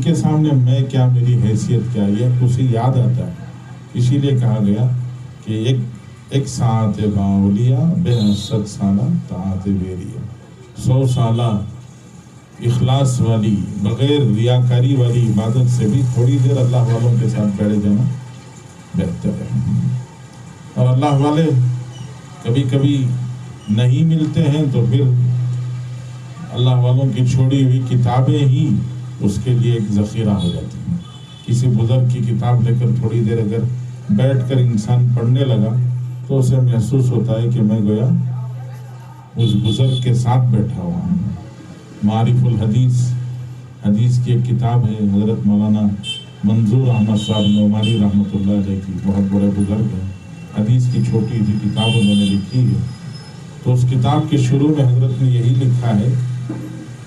کے سامنے میں کیا، میری حیثیت کیا، یہ اسے یاد آتا ہے. اسی لیے کہا گیا کہ ایک ساعت باولیا بے 100 سالہ طاعت بیریا. 100 سالہ اخلاص والی بغیر ریاکاری والی عبادت سے بھی تھوڑی دیر اللہ والوں کے ساتھ بیٹھ جانا بہتر ہے. اور اللہ والے کبھی کبھی نہیں ملتے ہیں تو پھر اللہ والوں کی چھوڑی ہوئی کتابیں ہی اس کے لیے ایک ذخیرہ ہو جاتی ہیں. کسی بزرگ کی کتاب لے کر تھوڑی دیر اگر بیٹھ کر انسان پڑھنے لگا تو اسے محسوس ہوتا ہے کہ میں گویا اس بزرگ کے ساتھ بیٹھا ہوا ہوں. معارف الحدیث، حدیث کی ایک کتاب ہے، حضرت مولانا منظور احمد صاحب نعمانی رحمۃ اللہ علیہ کی، بہت بڑے بزرگ ہیں. حدیث کی چھوٹی سی کتاب انہوں نے لکھی ہے. تو اس کتاب کے شروع میں حضرت نے یہی لکھا ہے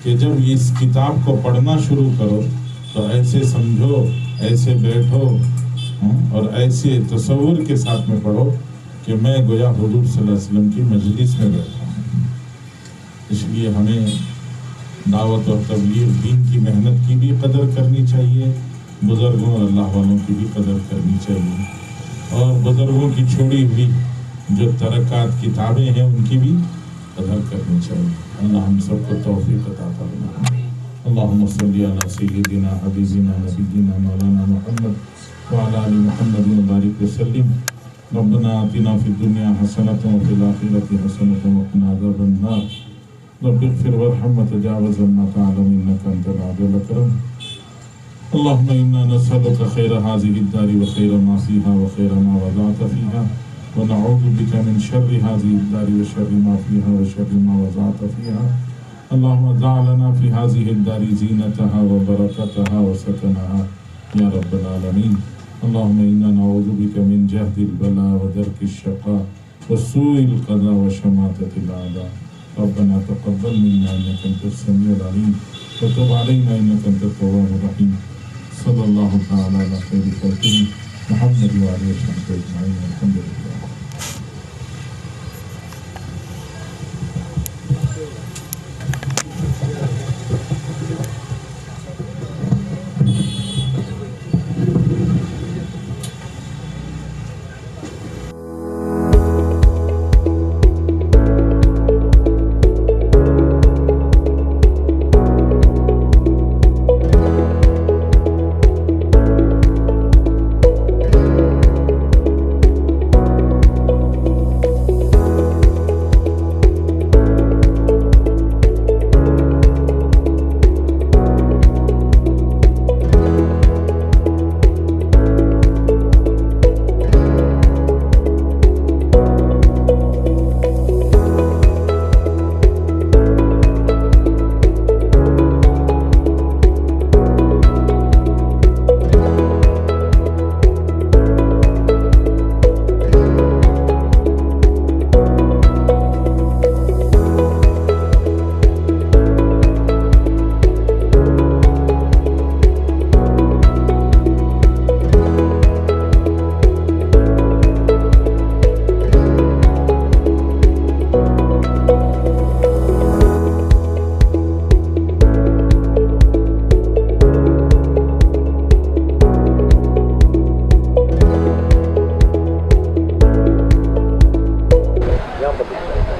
کہ جب اس کتاب کو پڑھنا شروع کرو تو ایسے سمجھو، ایسے بیٹھو اور ایسے تصور کے ساتھ میں پڑھو کہ میں گویا حضور صلی اللہ علیہ وسلم کی مجلس میں بیٹھا ہوں. اس لیے ہمیں دعوت اور تبلیغ دین کی محنت کی بھی قدر کرنی چاہیے، بزرگوں اور اللہ والوں کی بھی قدر کرنی چاہیے، اور بزرگوں کی چھوڑی ہوئی جو ترکات کتابیں ہیں ان کی بھی قدر کرنی چاہیے. اللہ ہم سب کو توفیق عطا فرمائے. اللہم صلی علی سیدنا حبیبنا نبینا مولانا محمد وعلی آل محمد وبارک وسلم. ربنا آتنا فی الدنیا حسنۃ وفی الآخرۃ حسنۃ وقنا عذاب النار. رب اغفر وارحم وتجاوز عما تعلم انك انت العزیز الاکرم. اللهم انا نسألك خير هذه الدار وخير ما فيها وخير ما وضعت فيها، ونعوذ بك من شر هذه الدار وشر ما فيها وشر ما وضعت فيها. اللهم ضع لنا في هذه الدار زينتها وبركتها وسكنها يا رب العالمين. اللهم انا نعوذ بك من جهد البلاء ودرك الشقاء وسوء القضاء وشماتة الأعداء. ربنا تقبل منا انك انت السميع العليم وتب علينا انك انت التواب الرحيم. صلی اللہ تعالی علی خیر خلقہ محمد وعلیہ وسلم اجمعین. الحمد للہ.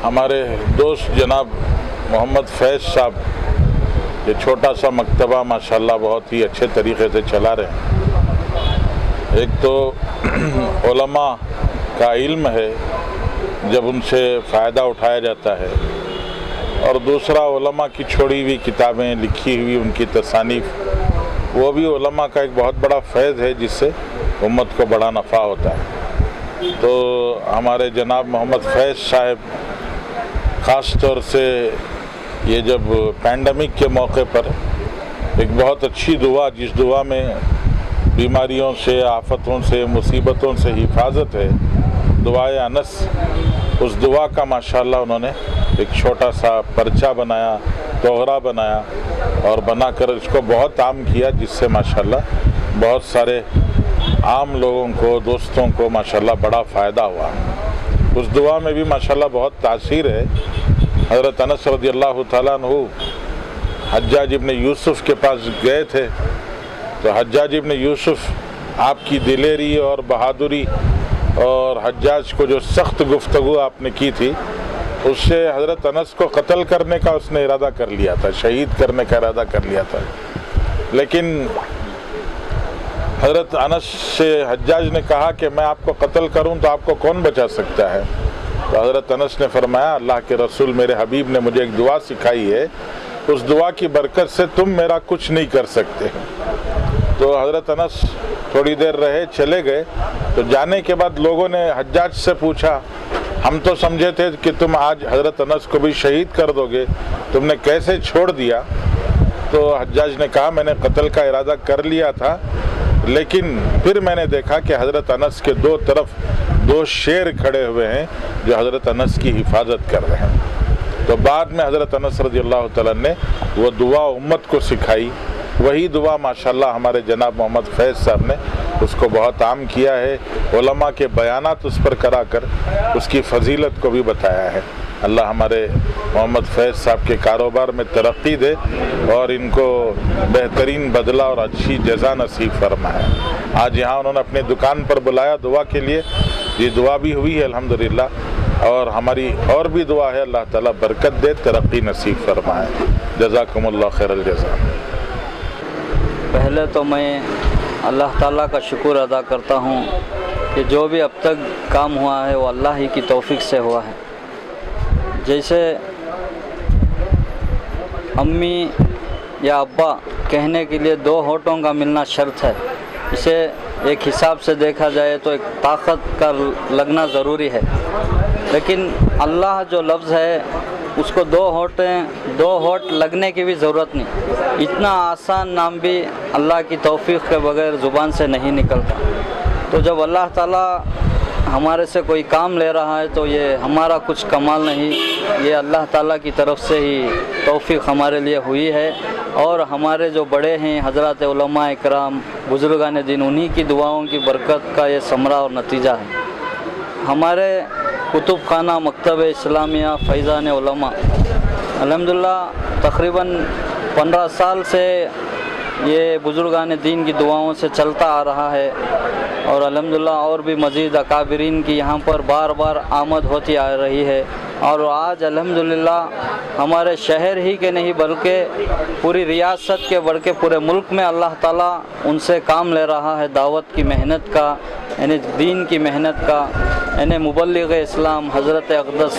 ہمارے دوست جناب محمد فیض صاحب یہ چھوٹا سا مکتبہ ماشاءاللہ بہت ہی اچھے طریقے سے چلا رہے ہیں. ایک تو علماء کا علم ہے جب ان سے فائدہ اٹھایا جاتا ہے، اور دوسرا علماء کی چھوڑی ہوئی کتابیں، لکھی ہوئی ان کی تصانیف، وہ بھی علماء کا ایک بہت بڑا فیض ہے جس سے امت کو بڑا نفع ہوتا ہے. تو ہمارے جناب محمد فیض صاحب خاص طور سے یہ جب پینڈیمک کے موقع پر ایک بہت اچھی دعا، جس دعا میں بیماریوں سے، آفتوں سے، مصیبتوں سے حفاظت ہے، دعائے انس، اس دعا کا ماشاءاللہ انہوں نے ایک چھوٹا سا پرچہ بنایا، توغرا بنایا، اور بنا کر اس کو بہت عام کیا، جس سے ماشاءاللہ بہت سارے عام لوگوں کو، دوستوں کو ماشاءاللہ بڑا فائدہ ہوا. اس دعا میں بھی ماشاءاللہ بہت تاثیر ہے. حضرت انس رضی اللہ تعالیٰ عنہ حجاج ابن یوسف کے پاس گئے تھے تو حجاج ابن یوسف آپ کی دلیری اور بہادری اور حجاج کو جو سخت گفتگو آپ نے کی تھی، اس سے حضرت انس کو قتل کرنے کا اس نے ارادہ کر لیا تھا، شہید کرنے کا ارادہ کر لیا تھا، لیکن حضرت انس سے حجاج نے کہا کہ میں آپ کو قتل کروں تو آپ کو کون بچا سکتا ہے؟ تو حضرت انس نے فرمایا اللہ کے رسول میرے حبیب نے مجھے ایک دعا سکھائی ہے، اس دعا کی برکت سے تم میرا کچھ نہیں کر سکتے۔ تو حضرت انس تھوڑی دیر رہے، چلے گئے، تو جانے کے بعد لوگوں نے حجاج سے پوچھا ہم تو سمجھے تھے کہ تم آج حضرت انس کو بھی شہید کر دو گے، تم نے کیسے چھوڑ دیا؟ تو حجاج نے کہا میں نے قتل کا ارادہ کر لیا تھا، لیکن پھر میں نے دیکھا کہ حضرت انس کے دو طرف دو شیر کھڑے ہوئے ہیں جو حضرت انس کی حفاظت کر رہے ہیں۔ تو بعد میں حضرت انس رضی اللہ تعالیٰ نے وہ دعا امت کو سکھائی، وہی دعا ماشاءاللہ ہمارے جناب محمد فیض صاحب نے اس کو بہت عام کیا ہے، علماء کے بیانات اس پر کرا کر اس کی فضیلت کو بھی بتایا ہے۔ اللہ ہمارے محمد فیض صاحب کے کاروبار میں ترقی دے اور ان کو بہترین بدلہ اور اچھی جزا نصیب فرمائے۔ آج یہاں انہوں نے اپنی دکان پر بلایا دعا کے لیے، یہ دعا بھی ہوئی ہے الحمدللہ، اور ہماری اور بھی دعا ہے اللہ تعالیٰ برکت دے، ترقی نصیب فرمائے۔ جزاکم اللہ خیر الجزا۔ پہلے تو میں اللہ تعالیٰ کا شکر ادا کرتا ہوں کہ جو بھی اب تک کام ہوا ہے وہ اللہ ہی کی توفیق سے ہوا ہے۔ جیسے امی یا ابا کہنے کے لیے دو ہونٹوں کا ملنا شرط ہے، اسے ایک حساب سے دیکھا جائے تو ایک طاقت کا لگنا ضروری ہے، لیکن اللہ جو لفظ ہے اس کو دو ہونٹ لگنے کی بھی ضرورت نہیں، اتنا آسان نام بھی اللہ کی توفیق کے بغیر زبان سے نہیں نکلتا۔ تو جب اللہ تعالیٰ ہمارے سے کوئی کام لے رہا ہے تو یہ ہمارا کچھ کمال نہیں، یہ اللہ تعالیٰ کی طرف سے ہی توفیق ہمارے لیے ہوئی ہے، اور ہمارے جو بڑے ہیں حضرات علماء اکرام بزرگان دین، انہی کی دعاؤں کی برکت کا یہ ثمرہ اور نتیجہ ہے۔ ہمارے کتب خانہ مکتب اسلامیہ فیضان علماء الحمدللہ تقریباً 15 سال سے یہ بزرگان دین کی دعاؤں سے چلتا آ رہا ہے، اور الحمدللہ اور بھی مزید اکابرین کی یہاں پر بار بار آمد ہوتی آ رہی ہے، اور آج الحمدللہ ہمارے شہر ہی کے نہیں بلکہ پوری ریاست کے بڑھ کے پورے ملک میں اللہ تعالیٰ ان سے کام لے رہا ہے، دعوت کی محنت کا، یعنی دین کی محنت کا، یعنی مبلغ اسلام حضرت اقدس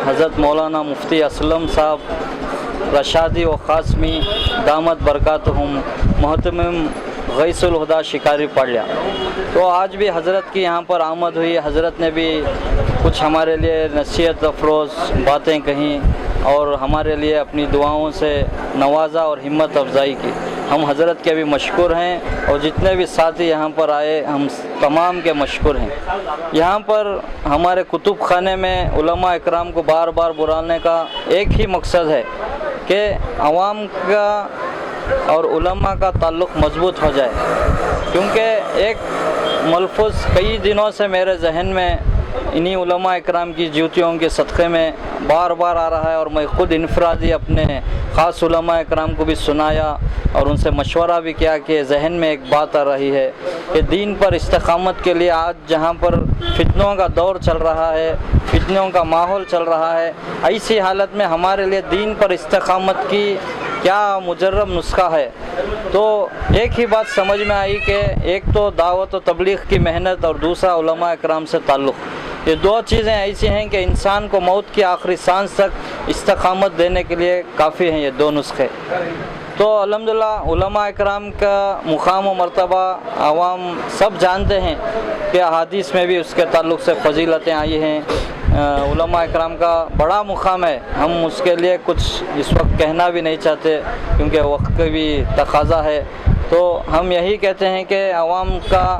حضرت مولانا مفتی اسلم صاحب رشادی و قاسمی دامت برکاتہم محتمم غیث الہدا شکاری پاڑیا، تو آج بھی حضرت کی یہاں پر آمد ہوئی، حضرت نے بھی کچھ ہمارے لیے نصیحت افروز باتیں کہیں اور ہمارے لیے اپنی دعاؤں سے نوازا اور ہمت افزائی کی۔ ہم حضرت کے بھی مشکور ہیں، اور جتنے بھی ساتھی یہاں پر آئے ہم تمام کے مشکور ہیں۔ یہاں پر ہمارے کتب خانے میں علماء اکرام کو بار بار بلانے کا ایک ہی مقصد ہے کہ عوام کا اور علماء کا تعلق مضبوط ہو جائے، کیونکہ ایک ملفظ کئی دنوں سے میرے ذہن میں انہی علماء اکرام کی جوتیوں کے صدقے میں بار بار آ رہا ہے، اور میں خود انفرادی اپنے خاص علماء اکرام کو بھی سنایا اور ان سے مشورہ بھی کیا کہ ذہن میں ایک بات آ رہی ہے کہ دین پر استقامت کے لیے آج جہاں پر فتنوں کا دور چل رہا ہے، فتنوں کا ماحول چل رہا ہے، ایسی حالت میں ہمارے لیے دین پر استقامت کی کیا مجرب نسخہ ہے؟ تو ایک ہی بات سمجھ میں آئی کہ ایک تو دعوت و تبلیغ کی محنت اور دوسرا علماء اکرام سے تعلق، یہ دو چیزیں ایسی ہیں کہ انسان کو موت کی آخری سانس تک استقامت دینے کے لیے کافی ہیں یہ دو نسخے۔ تو الحمدللہ علماء اکرام کا مقام و مرتبہ عوام سب جانتے ہیں کہ احادیث میں بھی اس کے تعلق سے فضیلتیں آئی ہیں، علماء اکرام کا بڑا مقام ہے، ہم اس کے لیے کچھ اس وقت کہنا بھی نہیں چاہتے کیونکہ وقت کا بھی تقاضا ہے۔ تو ہم یہی کہتے ہیں کہ عوام کا